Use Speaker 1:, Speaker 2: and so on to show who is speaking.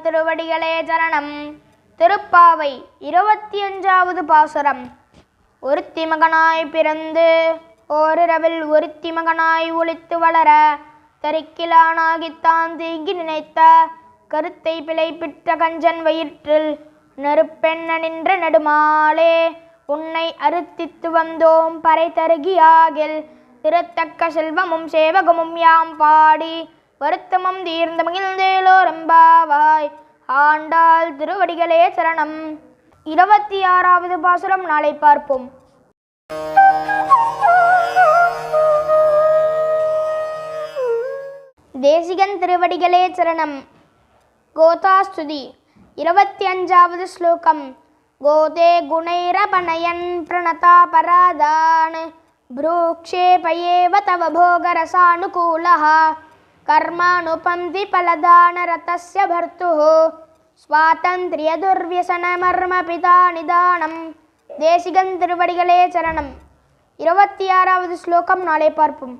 Speaker 1: திருவடிகளே சரணம். திருப்பாவை 25வது பாசுரம். ஒருத்தி மகனாய் பிறந்து ஓரிரவில் ஒருத்தி மகனாய் ஒளித்து வளர தரிக்கிலானாகித்தான் தீங்கி நினைத்த கருத்தை பிழைப்பிட்ட கஞ்சன் வயிற்றில் நெருப்பெண்ண நின்ற நெடுமாலே உன்னை அறுத்தித்து வந்தோம் பறை தருகியாகில் திருத்தக்க செல்வமும் சேவகமும் யாம் பாடி வருத்தமும் தீர்ந்த மகிழ்ந்தேலோரம்பாவாய். ஆண்டாள் திருவடிகளே சரணம். 26வது பாசுரம் நாளை பார்ப்போம். தேசிகன் திருவடிகளே சரணம். கோதாஸ்துதி 25வது ஸ்லோகம். கோதே குணைரபனயன் பிரணதா பராதான் ப்ரூக்ஷேபயேவ தவ போகரசானுகூலः கர்மானுபந்தி பலதான ரதஸ்ய பர்த்துः ஸ்வாதந்திரிய துர்வியசன மர்ம பிதா நிதானம். தேசிகன் திருவடிகளே சரணம். 26வது ஸ்லோகம் நாளை பார்ப்போம்.